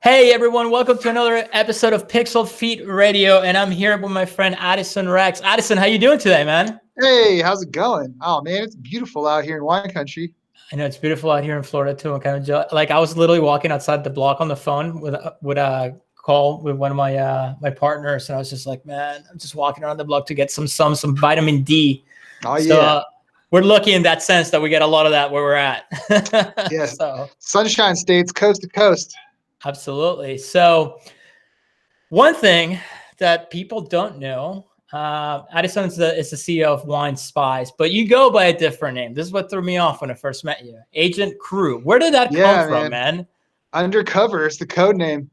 Hey everyone, welcome to another episode of PixlFeed Radio, and I'm here with my friend Addison Rex. Addison, how you doing today, man? Hey, how's it going? Oh man, it's beautiful out here in wine country. I know it's beautiful out here in Florida too. I'm kind of jealous. Like I was literally walking outside the block on the phone with a call with one of my partners, and I was just like, man, I'm just walking around the block to get some vitamin D. Oh So yeah, we're lucky in that sense that we get a lot of that where we're at. yes. So Sunshine States, coast to coast. absolutely. So one thing that people don't know, Addison is the CEO of Wine Spies, but you go by a different name. This is what threw me off when I first met you. Agent Crew. Where did that come Yeah, from, man. man? Undercover is the code name.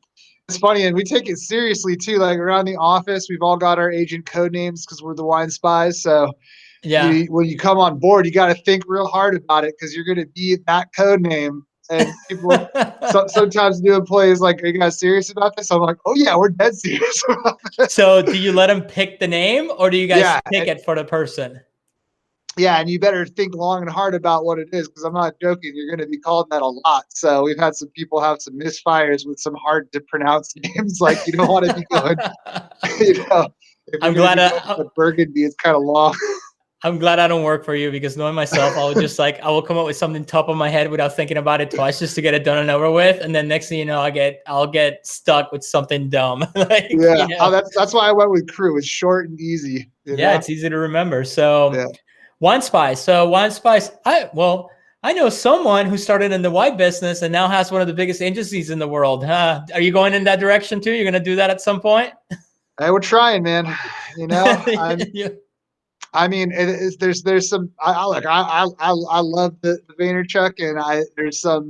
It's funny, and we take it seriously too. Like around the office, we've all got our agent code names because we're the wine spies. So Yeah. when you come on board, you got to think real hard about it because you're going to be that code name. And people sometimes new employees like, "Are you guys serious about this?" I'm like, "Oh yeah, we're dead serious about this." So do you let them pick the name or do you guys Yeah, pick it for the person? yeah, and you better think long and hard about what it is because I'm not joking. You're going to be called that a lot. So we've had some people have some misfires with some hard to pronounce names. Like you don't want to be going, you know, if you're I'm going to glad be going to Burgundy, it's kind of long. I'm glad I don't work for you because knowing myself, I will come up with something top of my head without thinking about it twice just to get it done and over with. And then next thing you know, I'll get stuck with something dumb. Yeah, oh, that's why I went with Crew. It's short and easy. Yeah, it's easy to remember. So Yeah. Wine Spies. I know someone who started in the wine business and now has one of the biggest agencies in the world. Huh? Are you going in that direction too? You're going to do that at some point? Hey, we're trying, man. You know, Yeah. I mean, there's some. I love the Vaynerchuk, and there's some.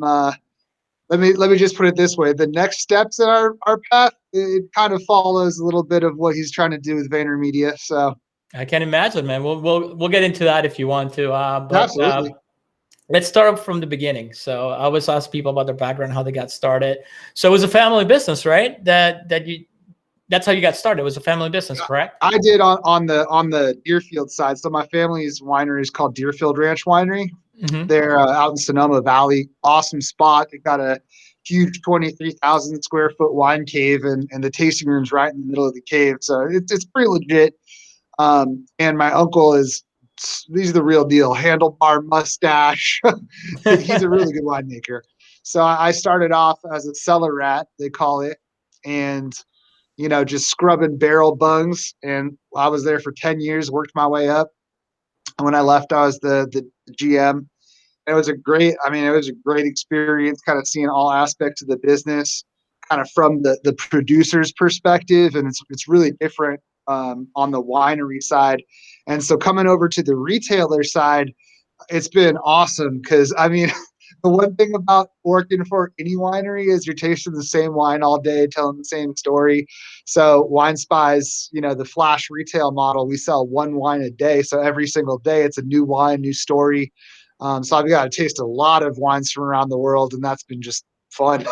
Let me just put it this way: the next steps in our path, it kind of follows a little bit of what he's trying to do with VaynerMedia. So I can imagine, man. We'll get into that if you want to. absolutely, Let's start from the beginning. So I always ask people about their background, how they got started. So it was a family business, right? That's how you got started. It was a family business, correct? I did on the Deerfield side. So my family's winery is called Deerfield Ranch Winery. Mm-hmm. They're out in Sonoma Valley. Awesome spot. They got a huge 23,000 square foot wine cave, and the tasting room's right in the middle of the cave. So it's pretty legit. And my uncle he's the real deal. Handlebar mustache. He's a really good winemaker. So I started off as a cellar rat, they call it, and just scrubbing barrel bungs. And I was there for 10 years, worked my way up. And when I left, I was the GM. It was a great experience, kind of seeing all aspects of the business, kind of from the producer's perspective, and it's really different on the winery side. And so coming over to the retailer side, it's been awesome because the one thing about working for any winery is you're tasting the same wine all day, telling the same story. So Wine Spies, the flash retail model, we sell one wine a day. So every single day it's a new wine, new story. So I've got to taste a lot of wines from around the world, and that's been just fun.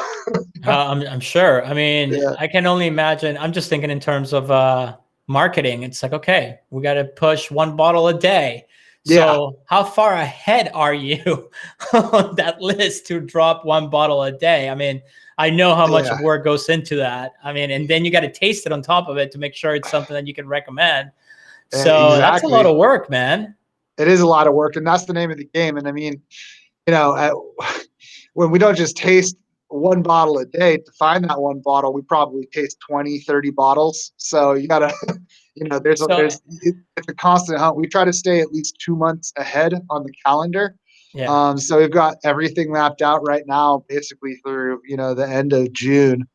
I'm sure. I mean, Yeah. I can only imagine. I'm just thinking in terms of marketing. It's like, okay, we got to push one bottle a day. Yeah. So how far ahead are you on that list to drop one bottle a day? I mean, I know how much Yeah. work goes into that. I mean, and then you got to taste it on top of it to make sure it's something that you can recommend. So that's a lot Exactly. of work, man. It is a lot of work, and that's the name of the game. And you know, when we don't just taste one bottle a day, to find that one bottle, we probably taste 20, 30 bottles. So you gotta, So it's a constant hunt. We try to stay at least 2 months ahead on the calendar. yeah. So we've got everything mapped out right now, basically through, the end of June.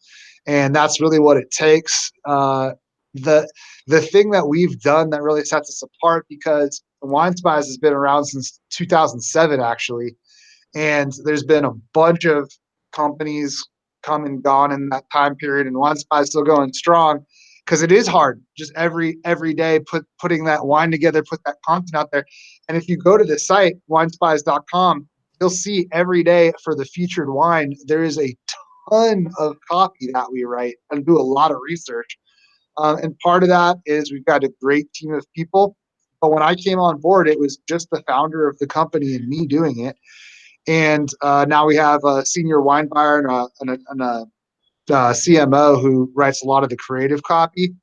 And that's really what it takes. The thing that we've done that really sets us apart, because Wine Spies has been around since 2007, actually. And there's been a bunch of companies come and gone in that time period, and Wine Spy is still going strong because it is hard. Just every day putting that wine together, put that content out there. And if you go to the site winespies.com, you'll see every day for the featured wine there is a ton of copy that we write and do a lot of research. And part of that is we've got a great team of people. But when I came on board, it was just the founder of the company and me doing it. And now we have a senior wine buyer and a CMO who writes a lot of the creative copy.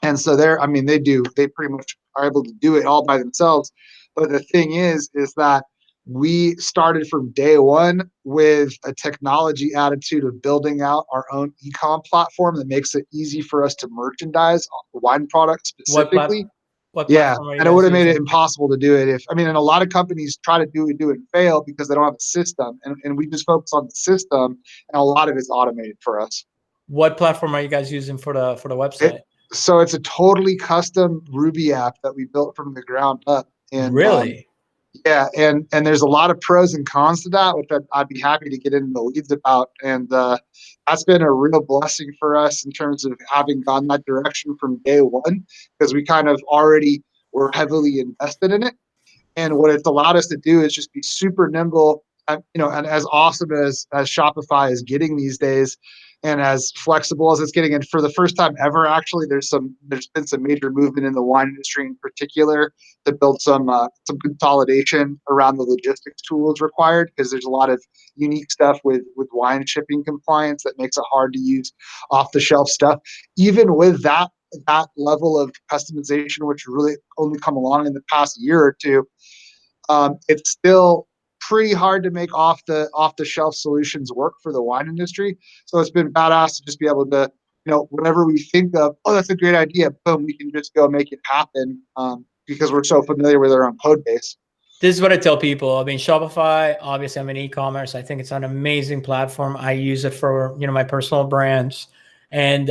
And so they pretty much are able to do it all by themselves. But the thing is that we started from day one with a technology attitude of building out our own e-com platform that makes it easy for us to merchandise wine products specifically. What Yeah, platform are you and it guys would have made it using? impossible to do it and a lot of companies try to do it and fail because they don't have a system. And we just focus on the system, and a lot of it's automated for us. What platform are you guys using for the It, website? so it's a totally custom Ruby app that we built from the ground up. And Really? yeah, and there's a lot of pros and cons to that, which I'd be happy to get into the weeds about. And that's been a real blessing for us in terms of having gone that direction from day one, because we kind of already were heavily invested in it. And what it's allowed us to do is just be super nimble, and as awesome as Shopify is getting these days, and as flexible as it's getting. And for the first time ever, actually, there's been some major movement in the wine industry in particular to build some consolidation around the logistics tools required, because there's a lot of unique stuff with wine shipping compliance that makes it hard to use off the shelf stuff. Even with that level of customization, which really only come along in the past year or two, it's still pretty hard to make off the shelf solutions work for the wine industry. So it's been badass to just be able to, whenever we think of, oh, that's a great idea, boom, we can just go make it happen, because we're so familiar with our own code base. This is what I tell people. I mean, Shopify, obviously I'm in e-commerce. I think it's an amazing platform. I use it for, my personal brands. And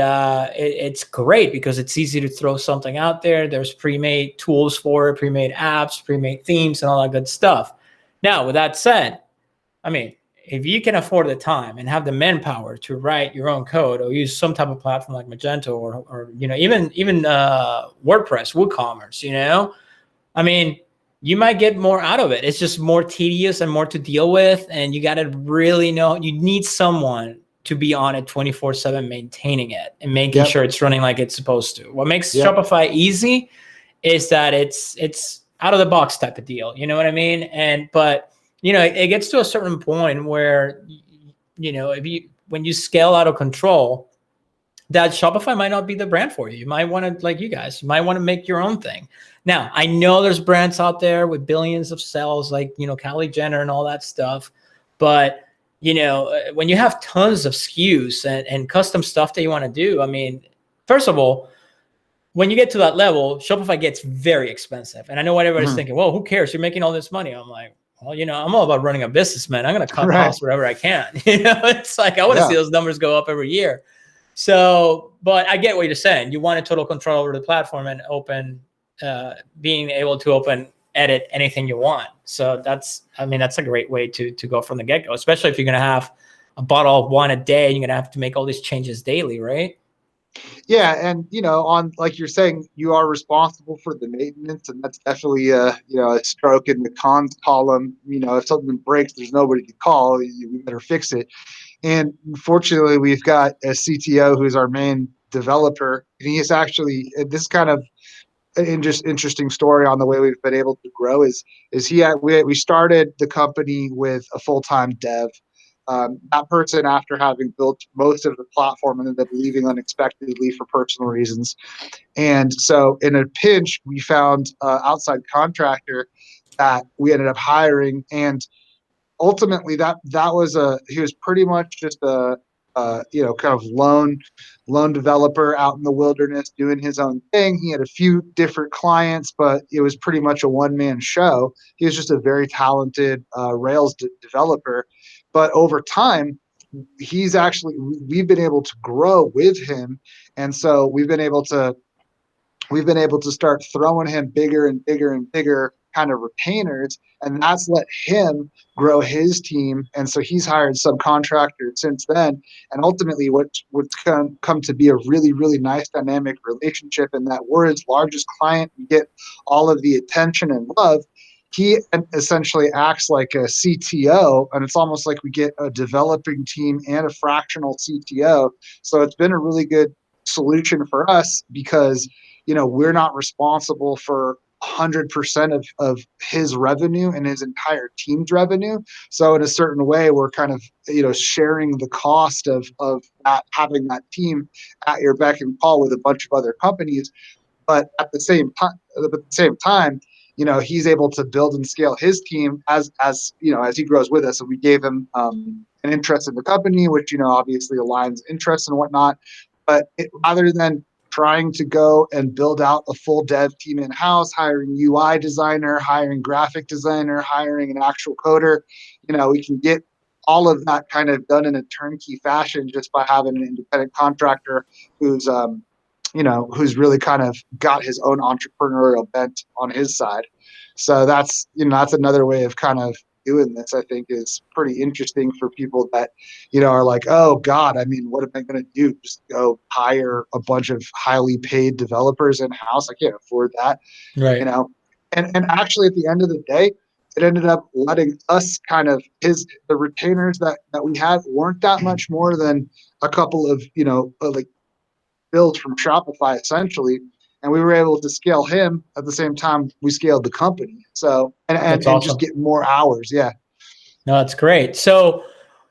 it's great because it's easy to throw something out there. There's pre-made tools for it, pre-made apps, pre-made themes, and all that good stuff. Now, with that said, I mean, if you can afford the time and have the manpower to write your own code or use some type of platform like Magento or even WordPress, WooCommerce, I mean, you might get more out of it. It's just more tedious and more to deal with. And you got to really know, you need someone to be on it 24/7, maintaining it and making sure it's running like it's supposed to. What makes Shopify easy is that it's out of the box type of deal. You know what I mean? But it gets to a certain point where, when you scale out of control, that Shopify might not be the brand for you. You might want to, like you guys, you might want to make your own thing. Now, I know there's brands out there with billions of sales, like, Kylie Jenner and all that stuff. But, when you have tons of SKUs and custom stuff that you want to do, I mean, first of all, when you get to that level, Shopify gets very expensive. And I know what everybody's thinking, well, who cares? You're making all this money. I'm like, well, I'm all about running a business, man. I'm going to cut costs wherever I can. It's like, I want to see those numbers go up every year. So, but I get what you're saying. You want a total control over the platform and being able to edit anything you want. So that's a great way to go from the get-go, especially if you're going to have a bottle of wine a day, you're going to have to make all these changes daily, right? Yeah. And, on, like you're saying, you are responsible for the maintenance, and that's definitely a stroke in the cons column. If something breaks, there's nobody to call. We better fix it. And fortunately, we've got a CTO who's our main developer. And he is actually, this kind of an interesting story on the way we've been able to grow is we started the company with a full-time dev. That person, after having built most of the platform, ended up leaving unexpectedly for personal reasons. And so in a pinch, we found an outside contractor that we ended up hiring. And ultimately he was pretty much just a kind of lone developer out in the wilderness doing his own thing. He had a few different clients, but it was pretty much a one-man show. He was just a very talented Rails developer. But over time, we've been able to grow with him. And so we've been able to start throwing him bigger and bigger and bigger kind of retainers, and that's let him grow his team. And so he's hired subcontractors since then, and ultimately what's come to be a really, really nice dynamic relationship, in that we're his largest client. We get all of the attention and love. He essentially acts like a CTO, and it's almost like we get a developing team and a fractional CTO. So it's been a really good solution for us, because we're not responsible for 100% of his revenue and his entire team's revenue. So in a certain way, we're kind of, sharing the cost of that, having that team at your beck and call with a bunch of other companies. But at the same time, he's able to build and scale his team as he grows with us. And we gave him an interest in the company, which, obviously aligns interests and whatnot. But rather than trying to go and build out a full dev team in-house, hiring UI designer, hiring graphic designer, hiring an actual coder, we can get all of that kind of done in a turnkey fashion just by having an independent contractor who's really kind of got his own entrepreneurial bent on his side. So that's another way of kind of doing this. I think is pretty interesting for people that, are like, oh God, I mean, what am I going to do? Just go hire a bunch of highly paid developers in house? I can't afford that, Right. And actually at the end of the day, it ended up letting us kind of the retainers that we had weren't that much more than a couple of, like builds from Shopify essentially. And we were able to scale him at the same time we scaled the company. So, and That's just awesome. get more hours. Yeah. No, that's great. So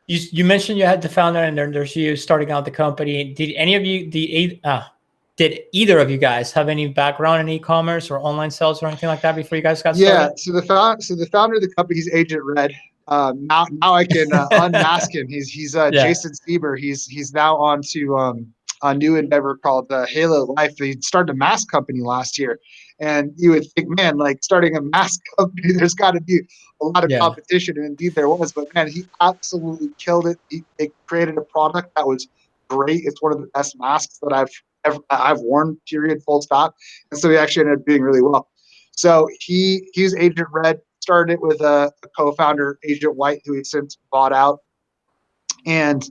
you mentioned you had the founder and then there's you starting out the company. Did any of you, did either of you guys have any background in e-commerce or online sales or anything like that before you guys got started? So the founder of the company is Agent Red. Now I can unmask him. He's Yeah. Jason Sieber. He's now on to a new endeavor called Halo Life. He started a mask company last year, and you would think, man, like starting a mask company, there's got to be a lot of competition, and indeed there was. But man, he absolutely killed it. They created a product that was great. It's one of the best masks that I've worn. Period. Full stop. And so he actually ended up doing really well. So he's Agent Red. Started it with a co-founder, Agent White, who he since bought out. And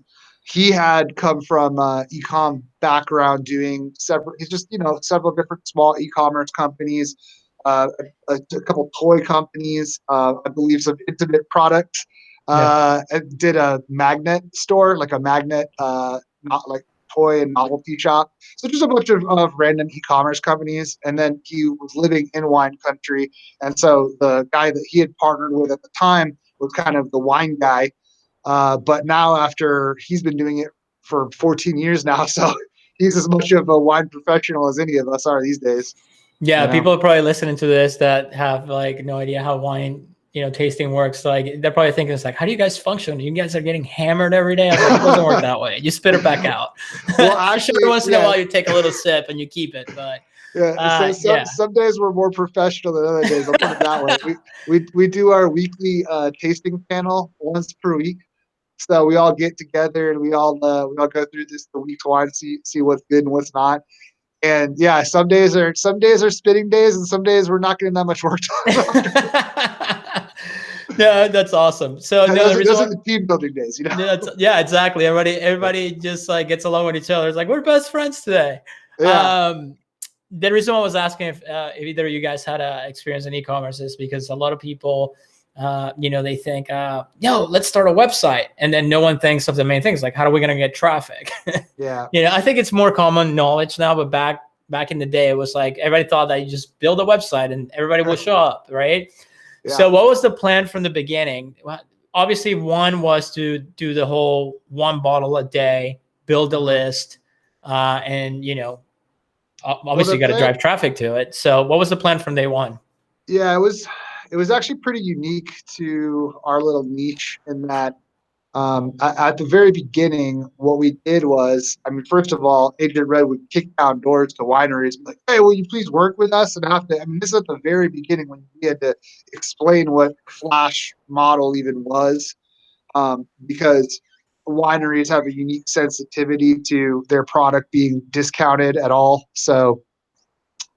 he had come from e-com background, doing several different small e-commerce companies, a couple toy companies, I believe some intimate products. Did a magnet store, like a magnet, not like toy and novelty shop. So just a bunch of random e-commerce companies. And then he was living in wine country. And so the guy that he had partnered with at the time was kind of the wine guy. But now after he's been doing it for 14 years now, so he's as much of a wine professional as any of us are these days. Yeah, people are probably listening to this that have like no idea how wine, tasting works. Like they're probably thinking, it's like, how do you guys function? You guys are getting hammered every day. I was like, it doesn't work that way. You spit it back out. Well, actually, sure, once in a while you take a little sip and you keep it, but some days we're more professional than other days. I'll put it that way. We do our weekly tasting panel once per week. So we all get together and we all go through the week's wine, see what's good and what's not. And yeah, some days are spitting days, and some days we're not getting that much work done. No, that's awesome. So those are the team building days, Yeah, exactly. Everybody just like gets along with each other. It's like we're best friends today. Yeah. The reason I was asking if either of you guys had experience in e-commerce is because a lot of people, they think, let's start a website. And then no one thinks of the main things, like, how are we going to get traffic? Yeah. I think it's more common knowledge now, but back in the day, it was like, everybody thought that you just build a website and everybody will show up. Right. Yeah. So what was the plan from the beginning? Well, obviously one was to do the whole one bottle a day, build a list, and, obviously you got to drive traffic to it. So what was the plan from day one? Yeah, it was actually pretty unique to our little niche in that at the very beginning, what we did was, first of all, Agent Red would kick down doors to wineries and be like, hey, will you please work with us? And this is at the very beginning when we had to explain what Flash model even was, because wineries have a unique sensitivity to their product being discounted at all. So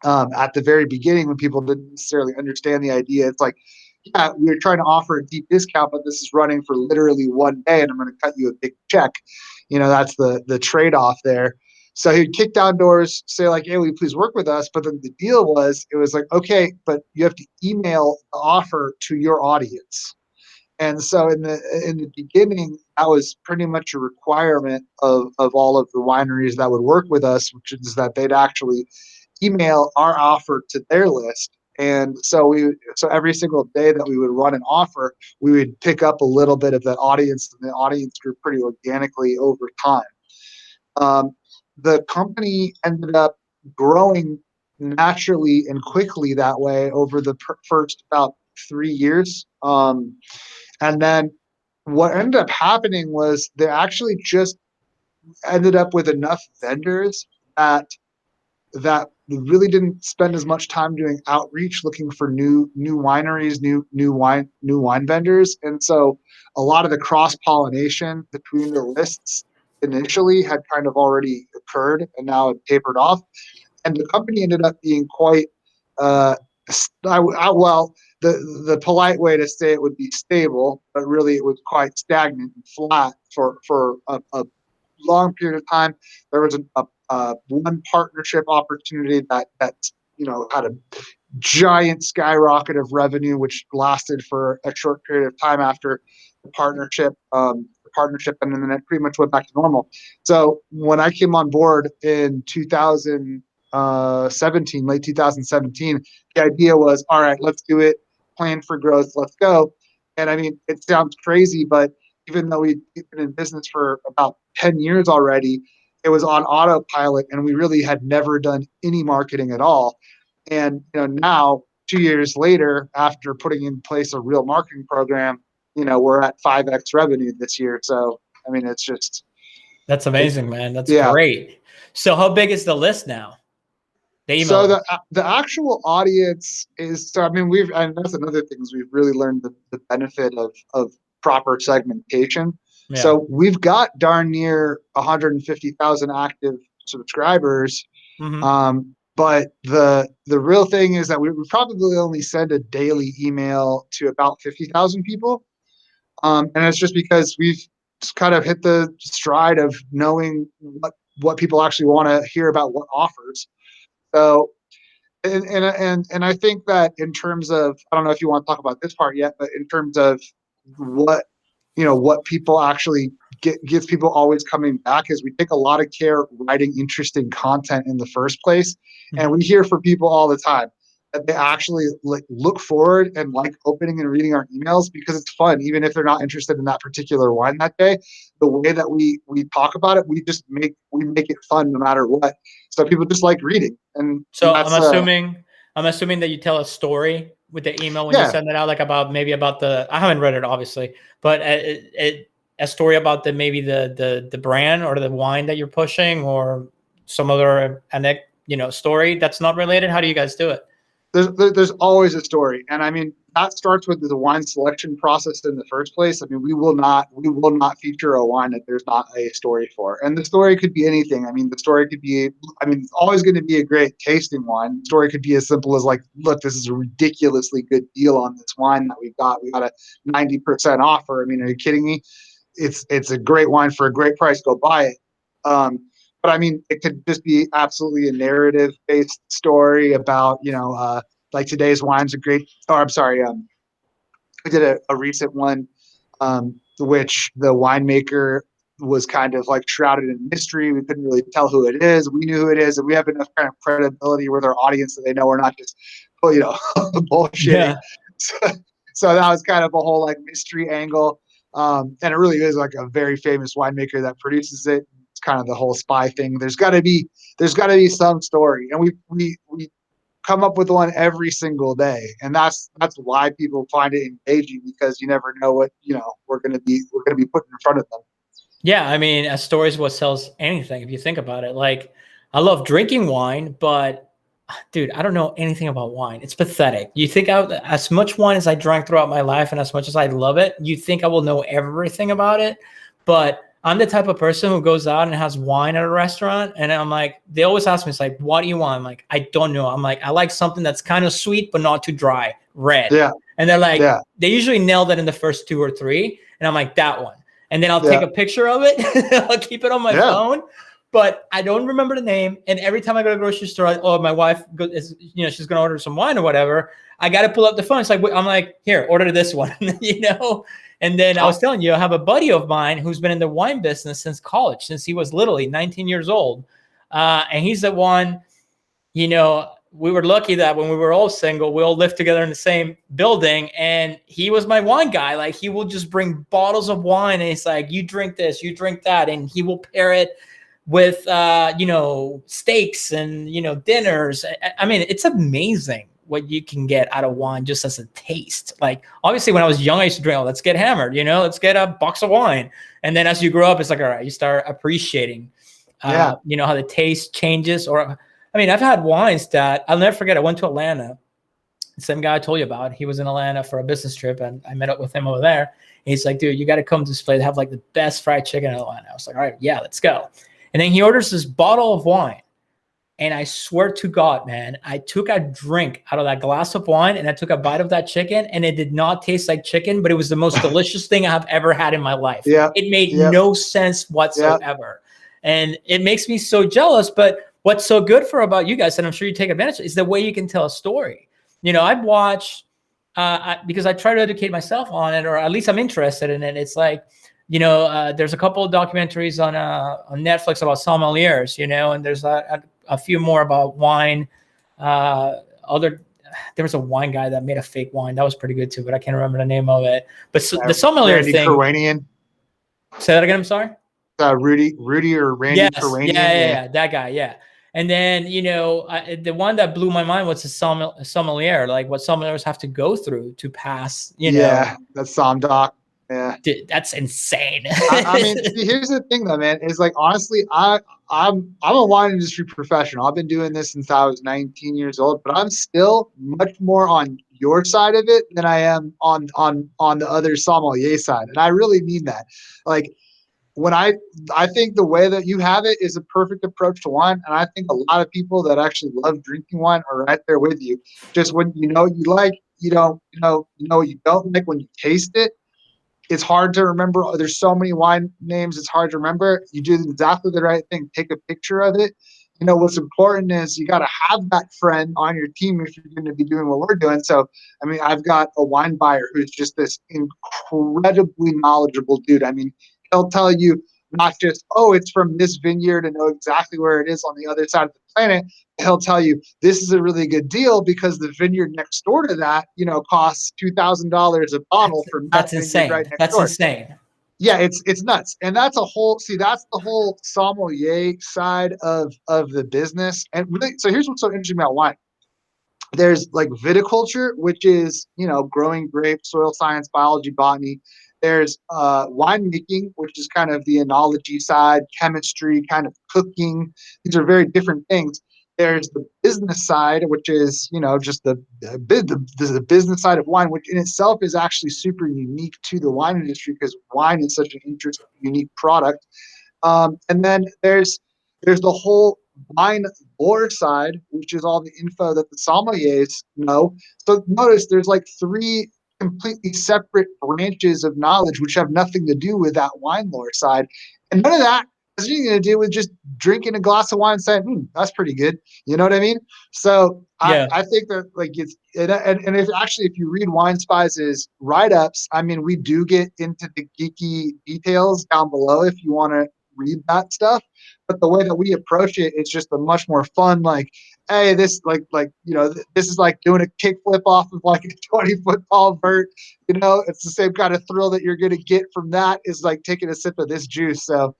at the very beginning, when people didn't necessarily understand the idea, it's like, yeah, we're trying to offer a deep discount, but this is running for literally one day, and I'm going to cut you a big check. That's the trade-off there. So he'd kick down doors, say like, hey, will you please work with us? But then the deal was, it was like, okay, but you have to email the offer to your audience. And so in the beginning, that was pretty much a requirement of all of the wineries that would work with us, which is that they'd actually email our offer to their list. And so every single day that we would run an offer, we would pick up a little bit of that audience, and the audience grew pretty organically over time. The company ended up growing naturally and quickly that way over the first about 3 years. And then what ended up happening was they actually just ended up with enough vendors that really didn't spend as much time doing outreach looking for new wineries, new wine vendors. And so a lot of the cross-pollination between the lists initially had kind of already occurred, and now it tapered off. And the company ended up being quite well, the polite way to say it would be stable, but really it was quite stagnant and flat for a long period of time. There was one partnership opportunity that had a giant skyrocket of revenue, which lasted for a short period of time after the partnership and then it pretty much went back to normal. So when I came on board in 2017, late 2017, the idea was, all right, let's do it. Plan for growth. Let's go. And I mean, it sounds crazy, but even though we've been in business for about 10 years already, it was on autopilot, and we really had never done any marketing at all. And now, 2 years later, after putting in place a real marketing program, we're at 5x revenue this year. So I mean, it's just that's amazing, man. That's great. So how big is the list now? So the actual audience is, so I mean, and that's another thing is we've really learned the benefit of proper segmentation. Yeah. So we've got darn near 150,000 active subscribers. Mm-hmm. But the real thing is that we probably only send a daily email to about 50,000 people. And it's just because we've just kind of hit the stride of knowing what people actually want to hear about, what offers. So, and I think that in terms of, I don't know if you want to talk about this part yet, but in terms of what people actually gets people always coming back is we take a lot of care writing interesting content in the first place. Mm-hmm. And we hear from people all the time that they actually look forward and like opening and reading our emails because it's fun, even if they're not interested in that particular wine that day. The way that we talk about it, we make it fun no matter what. So people just like reading. And so I'm assuming that you tell a story with the email when you send it out, like about the, I haven't read it obviously, but a story about the brand or the wine that you're pushing or some other story that's not related. How do you guys do it? There's always a story. And I mean, that starts with the wine selection process in the first place. I mean, we will not feature a wine that there's not a story for. And the story could be anything. I mean, the story could be, it's always going to be a great tasting wine. The story could be as simple as like, look, this is a ridiculously good deal on this wine that we got. We got a 90% offer. I mean, are you kidding me? It's a great wine for a great price. Go buy it. But I mean, it could just be absolutely a narrative-based story about, like today's wine's a great. Oh, I'm sorry. We did a recent one, which the winemaker was kind of like shrouded in mystery. We couldn't really tell who it is. We knew who it is, and we have enough kind of credibility with our audience that they know we're not just, bullshitting. Yeah. So that was kind of a whole like mystery angle, and it really is like a very famous winemaker that produces it. Kind of the whole spy thing. There's got to be some story, and we come up with one every single day, and that's why people find it engaging, because you never know what we're gonna be putting in front of them. Yeah, I mean, a story is what sells anything if you think about it. Like, I love drinking wine, but dude, I don't know anything about wine. It's pathetic. You think as much wine as I drank throughout my life, and as much as I love it, you think I will know everything about it, but I'm the type of person who goes out and has wine at a restaurant, and I'm like, they always ask me, it's like, what do you want? I'm like, I don't know. I'm like, I like something that's kind of sweet, but not too dry, red. Yeah. And they're like, they usually nail that in the first 2 or 3. And I'm like, that one. And then I'll take a picture of it. I'll keep it on my phone, but I don't remember the name. And every time I go to the grocery store, my wife she's going to order some wine or whatever. I got to pull up the phone. It's like, I'm like, here, order this one, And then I was telling you, I have a buddy of mine who's been in the wine business since college, since he was literally 19 years old. And he's the one, we were lucky that when we were all single, we all lived together in the same building, and he was my wine guy. Like, he will just bring bottles of wine, and he's like, you drink this, you drink that. And he will pair it with, steaks and, dinners. I mean, it's amazing what you can get out of wine just as a taste. Like, obviously when I was young, I used to drink, let's get hammered, let's get a box of wine. And then as you grow up, it's like, all right, you start appreciating, how the taste changes. Or, I mean, I've had wines that I'll never forget. I went to Atlanta. The same guy I told you about, he was in Atlanta for a business trip, and I met up with him over there. And he's like, dude, you got to come to this place. They have like the best fried chicken in Atlanta. I was like, all right, yeah, let's go. And then he orders this bottle of wine. And I swear to God, man, I took a drink out of that glass of wine, and I took a bite of that chicken, and it did not taste like chicken, but it was the most delicious thing I have ever had in my life. Yeah. It made no sense whatsoever. And it makes me so jealous. But what's so good about you guys, and I'm sure you take advantage of, is the way you can tell a story. I've watched, because I try to educate myself on it, or at least I'm interested in it. It's like, there's a couple of documentaries on Netflix about sommeliers, and there's a few more about wine. There was a wine guy that made a fake wine that was pretty good too, but I can't remember the name of it. But the sommelier Randy thing. Kerwanian. Say that again. I'm sorry. Rudy or Randy Kerwanian. Yeah, that guy. Yeah. And then, the one that blew my mind was a sommelier, like what sommeliers have to go through to pass, Yeah, that's SomDoc. Yeah. Dude, that's insane. I mean, see, here's the thing though, man, is like, honestly, I'm a wine industry professional. I've been doing this since I was 19 years old, but I'm still much more on your side of it than I am on the other sommelier side. And I really mean that. Like, when I think the way that you have it is a perfect approach to wine. And I think a lot of people that actually love drinking wine are right there with you. Just when you like, you don't like when you taste it. It's hard to remember. There's so many wine names. It's hard to remember. You do exactly the right thing. Take a picture of it. What's important is you got to have that friend on your team if you're going to be doing what we're doing. So, I mean, I've got a wine buyer who's just this incredibly knowledgeable dude. I mean, he'll tell you not just, it's from this vineyard and know exactly where it is on the other side of the planet. He'll tell you this is a really good deal because the vineyard next door to that, costs $2,000 a bottle for that. That's insane. Right next That's door. insane. Yeah, it's nuts. And that's the whole sommelier side of the business. And really, so here's what's so interesting about wine. There's like viticulture, which is, growing grapes, soil science, biology, botany. There's winemaking, which is kind of the enology side, chemistry, kind of cooking. These are very different things. There's the business side, which is, just the business side of wine, which in itself is actually super unique to the wine industry because wine is such an interesting, unique product. And then there's the whole wine lore side, which is all the info that the sommeliers know. So notice there's like 3 completely separate branches of knowledge which have nothing to do with that wine lore side. And none of that has anything to do with just drinking a glass of wine and saying, that's pretty good. You know what I mean? So yeah. I think that like it's, and if you read Wine Spies' write-ups, I mean, we do get into the geeky details down below if you want to read that stuff. But the way that we approach it, it's just a much more fun, like, hey, this this is like doing a kickflip off of like a 20-foot tall vert. It's the same kind of thrill that you're going to get from that is like taking a sip of this juice. So,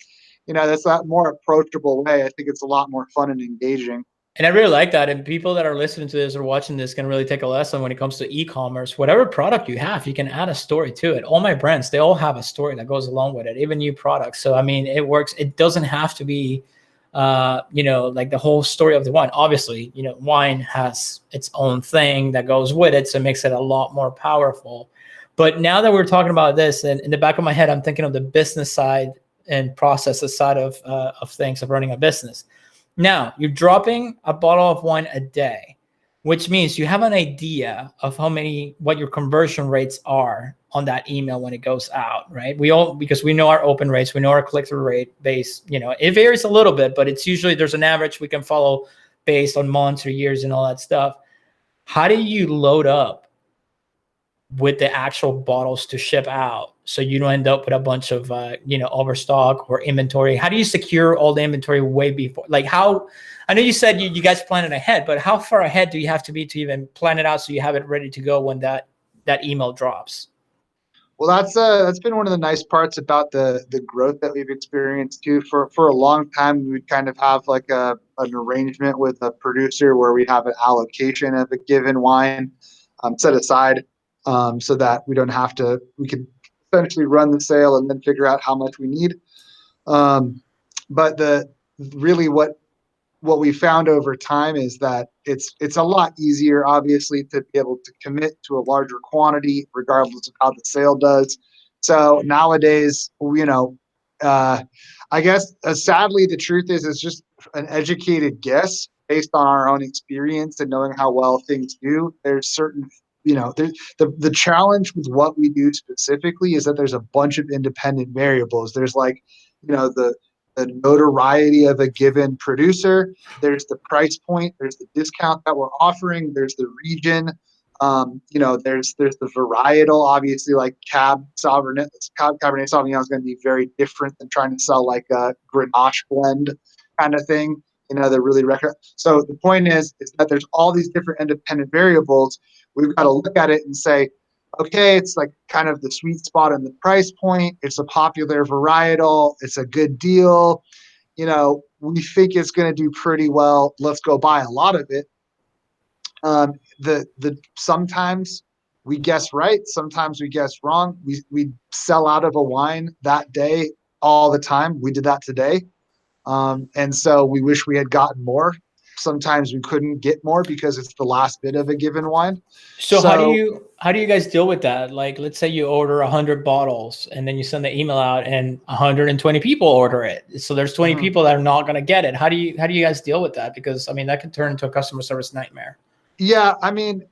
that's that more approachable way. I think it's a lot more fun and engaging. And I really like that. And people that are listening to this or watching this can really take a lesson when it comes to e-commerce. Whatever product you have, you can add a story to it. All my brands, they all have a story that goes along with it, even new products. So, I mean, it works. It doesn't have to be, like the whole story of the wine. Obviously, wine has its own thing that goes with it. So it makes it a lot more powerful. But now that we're talking about this, and in the back of my head, I'm thinking of the business side and processes side of things, of running a business. Now, you're dropping a bottle of wine a day, which means you have an idea of what your conversion rates are on that email when it goes out, right? Because we know our open rates, we know our click-through rate base, it varies a little bit, but it's usually there's an average we can follow based on months or years and all that stuff. How do you load up with the actual bottles to ship out so you don't end up with a bunch of overstock or inventory? How do you secure all the inventory way before? Like how? I know you said you guys plan it ahead, but how far ahead do you have to be to even plan it out so you have it ready to go when that email drops? Well, that's been one of the nice parts about the growth that we've experienced too. For a long time, we would kind of have like an arrangement with a producer where we have an allocation of a given wine set aside, so that we don't have to. We could essentially run the sale and then figure out how much we need. But really what we found over time is that it's a lot easier, obviously, to be able to commit to a larger quantity, regardless of how the sale does. So nowadays, I guess sadly, the truth is, it's just an educated guess based on our own experience and knowing how well things do. There's certain, the challenge with what we do specifically is that there's a bunch of independent variables. There's like, the notoriety of a given producer. There's the price point. There's the discount that we're offering. There's the region. There's the varietal. Obviously, like Cabernet Sauvignon is going to be very different than trying to sell like a Grenache blend kind of thing. They're really So the point is that there's all these different independent variables. We've got to look at it and say, okay, it's like kind of the sweet spot in the price point. It's a popular varietal. It's a good deal. We think it's going to do pretty well. Let's go buy a lot of it. Sometimes we guess right. Sometimes we guess wrong. We sell out of a wine that day all the time. We did that today. And so we wish we had gotten more. Sometimes we couldn't get more because it's the last bit of a given wine. So how do you guys deal with that? Like, let's say you order 100 bottles and then you send the email out and 120 people order it. So there's 20 people that are not going to get it. How do you guys deal with that? Because that could turn into a customer service nightmare. Yeah, and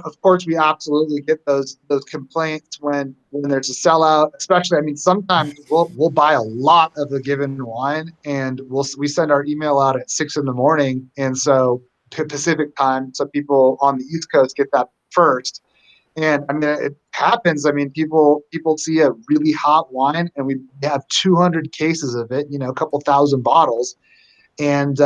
of course we absolutely get those complaints when there's a sellout. Especially, sometimes we'll buy a lot of a given wine, and we send our email out at 6 a.m, and so Pacific time, so people on the East Coast get that first. And it happens. People see a really hot wine, and we have 200 cases of it. A couple thousand bottles, and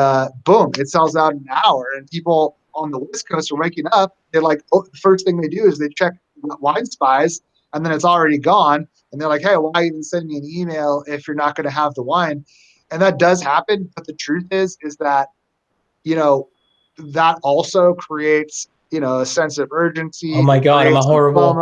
boom, it sells out in an hour, and people on the West Coast are waking up. They're like, the first thing they do is they check Wine Spies, and then it's already gone. And they're like, hey, why even send me an email if you're not going to have the wine? And that does happen. But the truth is that, that also creates, a sense of urgency. Oh my God, I'm a horrible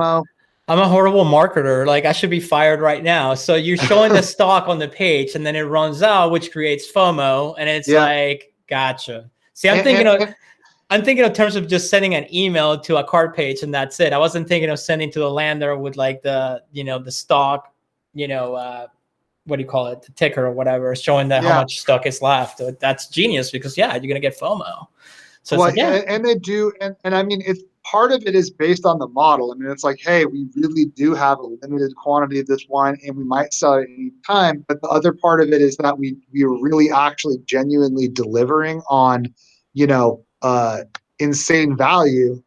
marketer. Like, I should be fired right now. So you're showing the stock on the page and then it runs out, which creates FOMO. And it's like, gotcha. See, I'm thinking of terms of just sending an email to a cart page and that's it. I wasn't thinking of sending to the landlord with like the stock, what do you call it? The ticker or whatever, showing that how much stock is left. That's genius because you're going to get FOMO. So and they do. And it's part of it is based on the model. It's like, hey, we really do have a limited quantity of this wine and we might sell it at any time. But the other part of it is that we are really actually genuinely delivering on, insane value.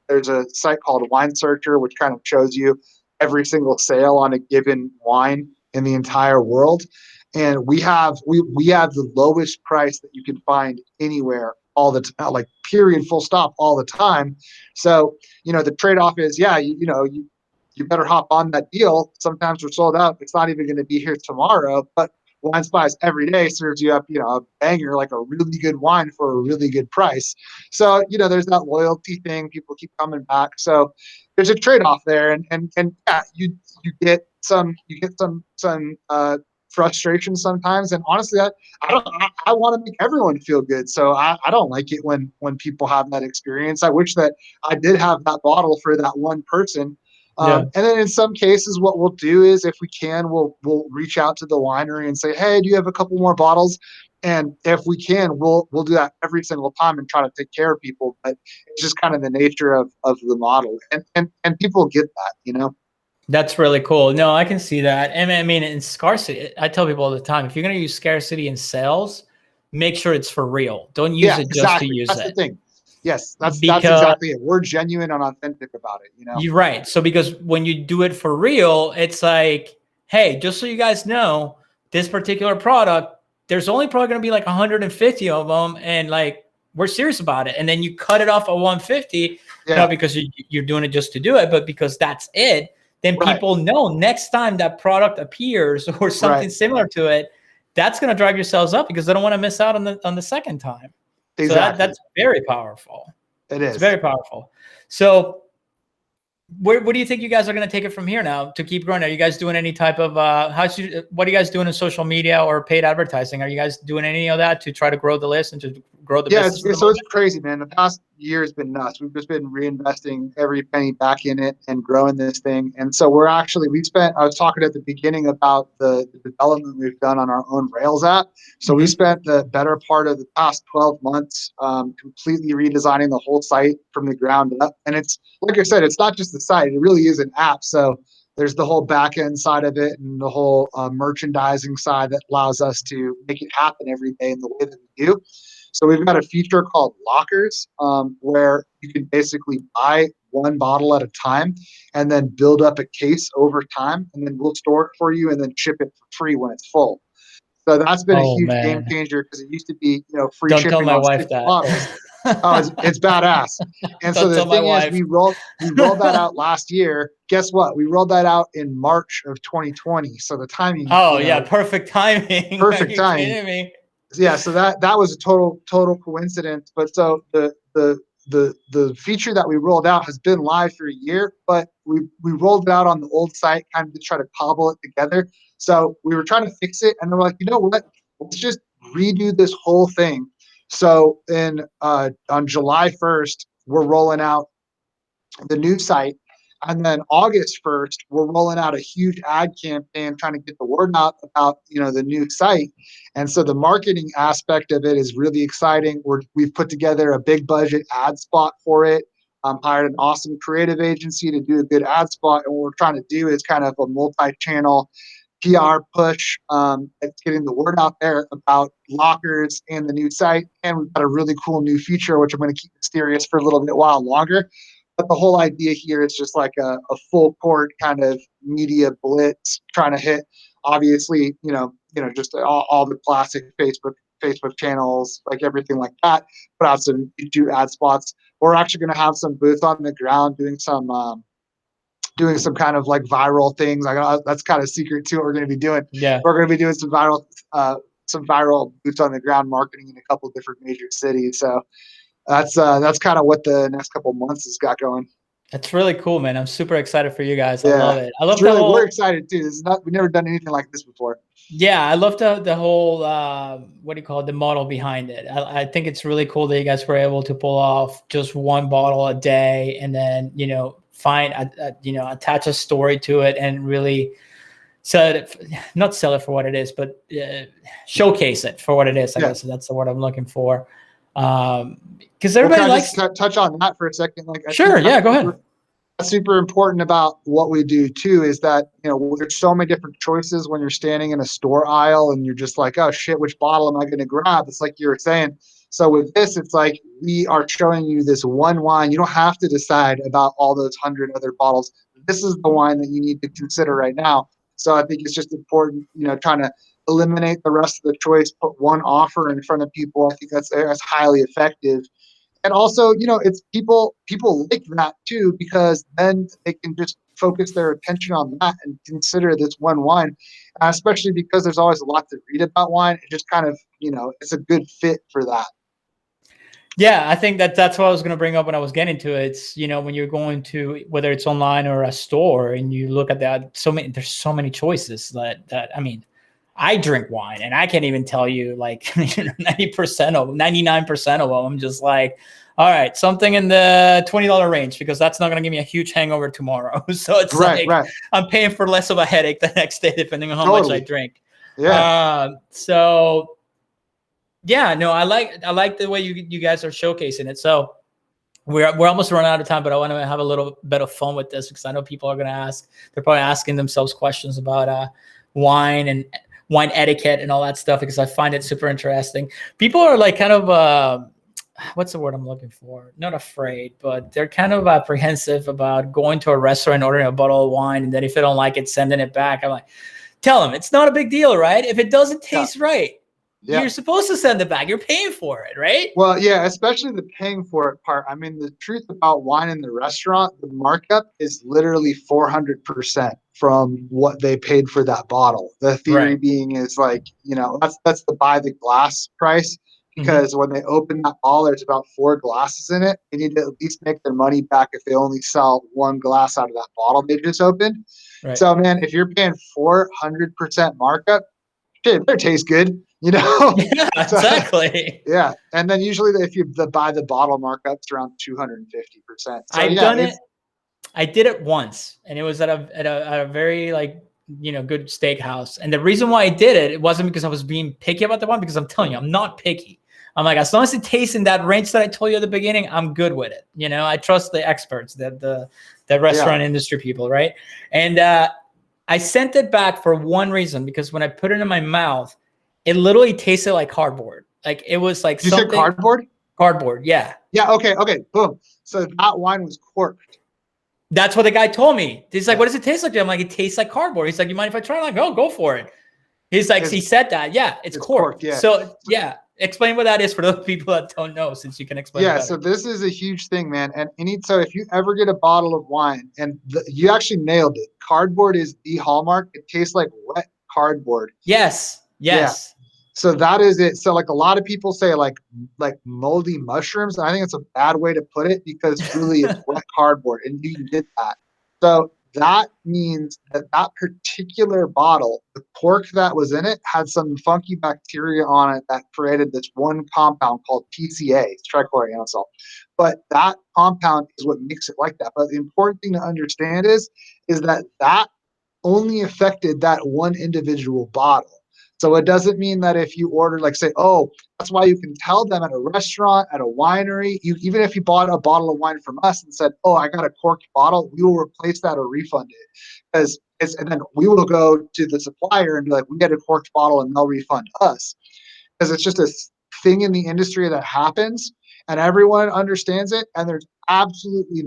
There's a site called Wine Searcher, which kind of shows you every single sale on a given wine in the entire world. And we have the lowest price that you can find anywhere all the time, like period, full stop, all the time. So, the trade-off is, you better hop on that deal. Sometimes we're sold out. It's not even going to be here tomorrow, but Wine Spies every day serves you up, a banger, like a really good wine for a really good price. So, there's that loyalty thing. People keep coming back. So there's a trade-off there. And yeah, you get some frustration sometimes. And honestly, I want to make everyone feel good. So I don't like it when people have that experience. I wish that I did have that bottle for that one person. And then in some cases, what we'll do is, if we can, we'll reach out to the winery and say, hey, do you have a couple more bottles? And if we can, we'll do that every single time and try to take care of people. But it's just kind of the nature of the model, and people get that, That's really cool. No, I can see that. And in scarcity, I tell people all the time, if you're going to use scarcity in sales, make sure it's for real. Don't use it just to use it. That's the thing. Yes, that's Because exactly it. We're genuine and authentic about it, you know? you're right. So because when you do it for real, it's like, hey, just so you guys know, this particular product, there's only probably going to be like 150 of them, and like we're serious about it. And then you cut it off at 150, not because you're doing it just to do it, but because that's it. Then people know next time that product appears or something similar to it, that's going to drive yourselves up because they don't want to miss out on the second time. Exactly. So that's very powerful. It is. It's very powerful. So where do you think you guys are going to take it from here now to keep growing? Are you guys doing any type of what are you guys doing in social media or paid advertising? Are you guys doing any of that to try to grow the list and to grow the business? So it's crazy, man. The past year has been nuts. We've just been reinvesting every penny back in it and growing this thing. And so I was talking at the beginning about the development we've done on our own Rails app. So we spent the better part of the past 12 months completely redesigning the whole site from the ground up. And it's, like I said, it's not just the site. It really is an app. So there's the whole back end side of it and the whole merchandising side that allows us to make it happen every day in the way that we do. So we've got a feature called lockers where you can basically buy one bottle at a time and then build up a case over time, and then we'll store it for you and then ship it for free when it's full. So that's been a huge game changer because it used to be, free Don't shipping tell my on wife 6 that. bottles. Oh, it's badass. And so the thing is, we rolled that out last year. Guess what? We rolled that out in March of 2020. So the timing. Oh yeah, perfect timing. Perfect timing. Kidding me? Yeah, so that was a total coincidence. But so the feature that we rolled out has been live for a year, but we rolled it out on the old site kind of to try to cobble it together. So we were trying to fix it, and then we're like, you know what? Let's just redo this whole thing. So on July 1st, we're rolling out the new site. And then August 1st, we're rolling out a huge ad campaign trying to get the word out about, the new site. And so the marketing aspect of it is really exciting. We've put together a big budget ad spot for it. Hired an awesome creative agency to do a good ad spot. And what we're trying to do is kind of a multi-channel PR push. It's getting the word out there about lockers and the new site. And we've got a really cool new feature, which I'm going to keep mysterious for a little bit while longer. But the whole idea here is just like a full court kind of media blitz, trying to hit, obviously, just all the classic Facebook channels, like everything like that. Put out some YouTube ad spots. We're actually going to have some boots on the ground doing some kind of like viral things. That's kind of secret too. What we're going to be doing. Yeah, we're going to be doing some viral boots on the ground marketing in a couple of different major cities. So that's kind of what the next couple of months has got going. That's really cool, man. I'm super excited for you guys. I love it. I love we're excited too. We've never done anything like this before. Yeah, I love the whole what do you call it? The model behind it. I think it's really cool that you guys were able to pull off just one bottle a day, and then attach a story to it and really not sell it for what it is, but showcase it for what it is. I guess that's the word I'm looking for. Because everybody likes to touch on that for a second. Sure, yeah, go ahead. That's super important about what we do too, is that, there's so many different choices when you're standing in a store aisle and you're just like, oh shit, which bottle am I going to grab? It's like you were saying. So with this, it's like we are showing you this one wine. You don't have to decide about all those 100 other bottles. This is the wine that you need to consider right now. So I think it's just important, trying to eliminate the rest of the choice, put one offer in front of people. I think that's highly effective. And also, it's people like that too, because then they can just focus their attention on that and consider this one wine, especially because there's always a lot to read about wine. It just kind of, it's a good fit for that. Yeah, I think that's what I was going to bring up when I was getting to it. It's, when you're going to, whether it's online or a store, and you look at that, there's so many choices that I mean, I drink wine and I can't even tell you 90% of them, 99% of them. I'm just like, all right, something in the $20 range, because that's not going to give me a huge hangover tomorrow. So it's right. I'm paying for less of a headache the next day, depending on how much I drink. Yeah. So yeah, no, I like the way you guys are showcasing it. So we're almost running out of time, but I want to have a little bit of fun with this, because I know people are going to ask. They're probably asking themselves questions about wine and wine etiquette and all that stuff, because I find it super interesting. People are like kind of what's the word I'm looking for? Not afraid, but they're kind of apprehensive about going to a restaurant, ordering a bottle of wine, and then if they don't like it, sending it back. I'm like, tell them it's not a big deal, right? If it doesn't taste right, you're supposed to send it back. You're paying for it, right? Well, yeah, especially the paying for it part. I mean, the truth about wine in the restaurant, the markup is literally 400% from what they paid for that bottle. The theory being is like, that's the buy the glass price, because when they open that bottle, there's about 4 glasses in it. They need to at least make their money back if they only sell 1 glass out of that bottle they just opened. Right. So, man, if you're paying 400% markup, shit, it better taste good, Yeah, So, exactly. yeah, and then usually if you buy the bottle markups around 250%. So I've done it. I did it once, and it was at a very good steakhouse. And the reason why I did it wasn't because I was being picky about the wine, because I'm telling you, I'm not picky. I'm like, as long as it tastes in that range that I told you at the beginning, I'm good with it. I trust the experts, the restaurant industry people, right? And I sent it back for one reason, because when I put it in my mouth, it literally tasted like cardboard. Like it was like you said cardboard? Cardboard, yeah. Yeah, okay, boom. So that wine was corked. That's what the guy told me. He's like, what does it taste like? I'm like, it tastes like cardboard. He's like, you mind if I try? I'm like, oh, go for it. He's like, he said that. Yeah, it's corked. Yeah. So, yeah, explain what that is for those people that don't know, since you can explain. Yeah, so this is a huge thing, man. And so if you ever get a bottle of wine, and you actually nailed it, cardboard is the hallmark. It tastes like wet cardboard. Yes. Yeah. So that is it. So like a lot of people say like moldy mushrooms. And I think it's a bad way to put it, because truly it's wet cardboard, and you did that. So that means that particular bottle, the cork that was in it had some funky bacteria on it that created this one compound called TCA, trichloroanisole. But that compound is what makes it like that. But the important thing to understand is that only affected that one individual bottle. So it doesn't mean that if you order, like say, oh, that's why you can tell them at a restaurant, at a winery, even if you bought a bottle of wine from us and said, oh, I got a corked bottle, we will replace that or refund it. And then we will go to the supplier and be like, we get a corked bottle, and they'll refund us. Because it's just a thing in the industry that happens, and everyone understands it, and there's absolutely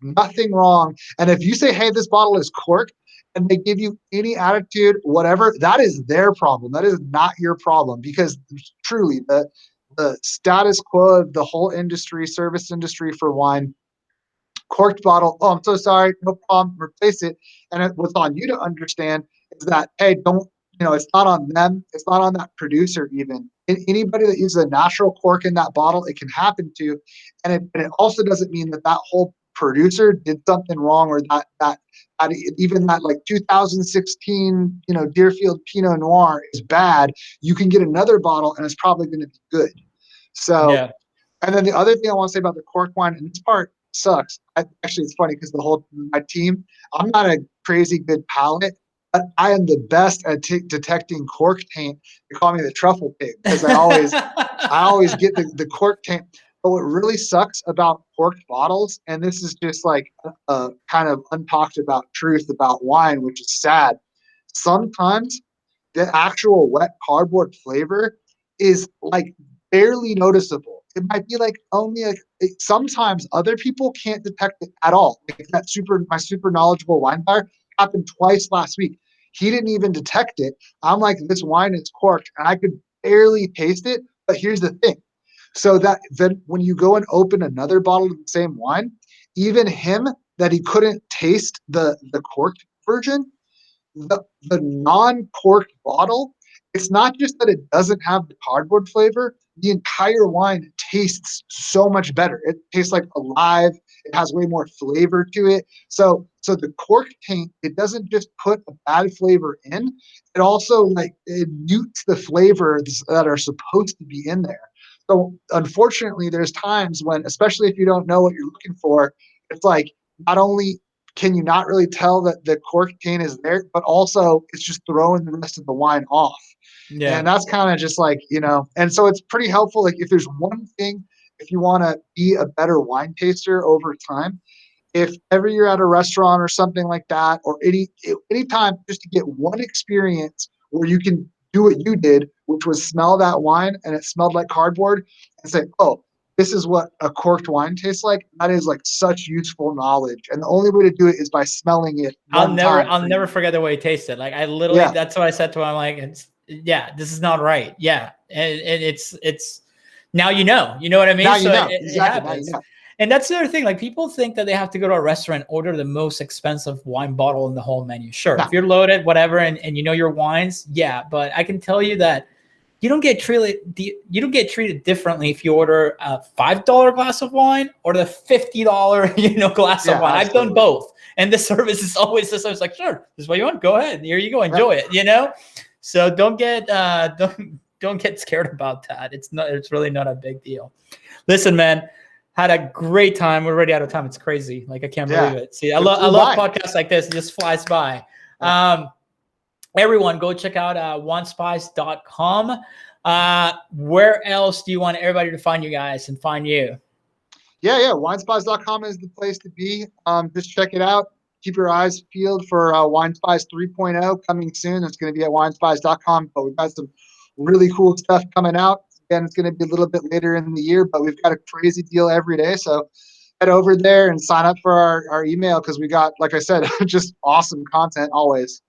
nothing wrong. And if you say, hey, this bottle is corked, and they give you any attitude, whatever, that is their problem. That is not your problem, because truly the status quo of the whole industry, service industry for wine, corked bottle, oh, I'm so sorry, no problem, replace it. And what's on you to understand is that, hey, it's not on them. It's not on that producer even. Anybody that uses a natural cork in that bottle, it can happen to. And it also doesn't mean that whole producer did something wrong, or that even that like 2016, Deerfield Pinot Noir is bad. You can get another bottle and it's probably going to be good. So, yeah. And then the other thing I want to say about the cork wine, and this part sucks. Actually, it's funny because my team, I'm not a crazy good palate, but I am the best at detecting cork taint. They call me the truffle pig, because I always get the cork taint. But what really sucks about corked bottles, and this is just like a kind of untalked about truth about wine, which is sad. Sometimes the actual wet cardboard flavor is like barely noticeable. It might be like only sometimes other people can't detect it at all. Like my super knowledgeable wine buyer happened twice last week. He didn't even detect it. I'm like, this wine is corked, and I could barely taste it. But here's the thing. So that then when you go and open another bottle of the same wine, even him that he couldn't taste the corked version, the non-corked bottle, it's not just that it doesn't have the cardboard flavor. The entire wine tastes so much better. It tastes like alive. It has way more flavor to it. So the cork taint, it doesn't just put a bad flavor in. It also it mutes the flavors that are supposed to be in there. So unfortunately, there's times when, especially if you don't know what you're looking for, it's like not only can you not really tell that the cork taint is there, but also it's just throwing the rest of the wine off. Yeah. And that's kind of just and so it's pretty helpful. Like if there's one thing, if you want to be a better wine taster over time, if ever you're at a restaurant or something like that, or anytime just to get one experience where you can do what you did, which was smell that wine and it smelled like cardboard, and say, oh, this is what a corked wine tastes like. That is like such useful knowledge. And the only way to do it is by smelling it. I'll never forget the way it tasted. Like I literally, Yeah. that's what I said to him. I'm like, this is not right. Yeah. And it's now, you know what I mean? Now you know. It Exactly. happens. Now you know. And that's the other thing. Like people think that they have to go to a restaurant, order the most expensive wine bottle in the whole menu. Sure. No. If you're loaded, whatever, and you know your wines. Yeah. But I can tell you that you don't get treated differently if you order a $5 glass of wine or the $50, glass of wine. Absolutely. I've done both. And the service is always this. I was like, sure, this is what you want. Go ahead. Here you go. Enjoy it, So don't get scared about that. It's really not a big deal. Listen, man, had a great time. We're already out of time. It's crazy. Like I can't believe it. See, I love podcasts like this. It just flies by. Everyone go check out winespies.com. Where else do you want everybody to find you guys and find you? Yeah. Winespies.com is the place to be. Just check it out. Keep your eyes peeled for Wine Spies 3.0 coming soon. It's going to be at winespies.com, but we've got some really cool stuff coming out. Again, it's going to be a little bit later in the year, but we've got a crazy deal every day. So head over there and sign up for our email because we got, like I said, just awesome content always.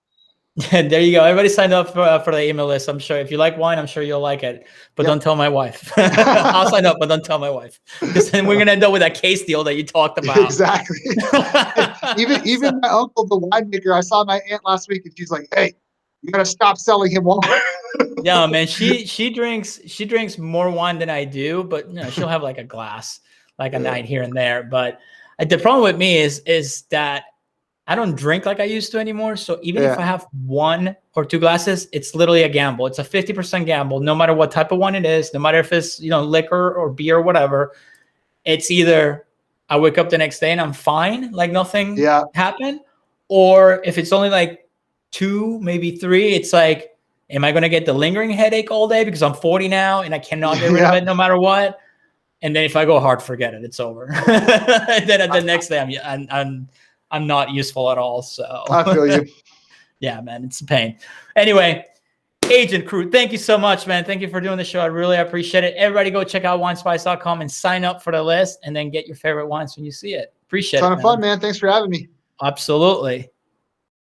There you go. Everybody signed up for the email list. I'm sure if you like wine, I'm sure you'll like it. But don't tell my wife. I'll sign up, but don't tell my wife. Because then we're going to end up with that case deal that you talked about. Exactly. even my uncle, the winemaker, I saw my aunt last week and she's like, hey, you got to stop selling him wine. Yeah, man. She drinks more wine than I do, but she'll have like a glass, like a night here and there. But the problem with me is that I don't drink like I used to anymore. So even if I have 1 or 2 glasses, it's literally a gamble. It's a 50% gamble, no matter what type of wine it is, no matter if it's, liquor or beer or whatever. It's either I wake up the next day and I'm fine, like nothing happened. Or if it's only like 2, maybe 3, it's like, am I going to get the lingering headache all day because I'm 40 now and I cannot get rid of it no matter what? And then if I go hard, forget it. It's over. And then the next day I'm not useful at all. So I feel you. Yeah, man, it's a pain. Anyway, Agent Crew, thank you so much, man. Thank you for doing the show. I really appreciate it. Everybody go check out winespice.com and sign up for the list and then get your favorite wines when you see it. Appreciate it. Ton of fun, man. Thanks for having me. Absolutely.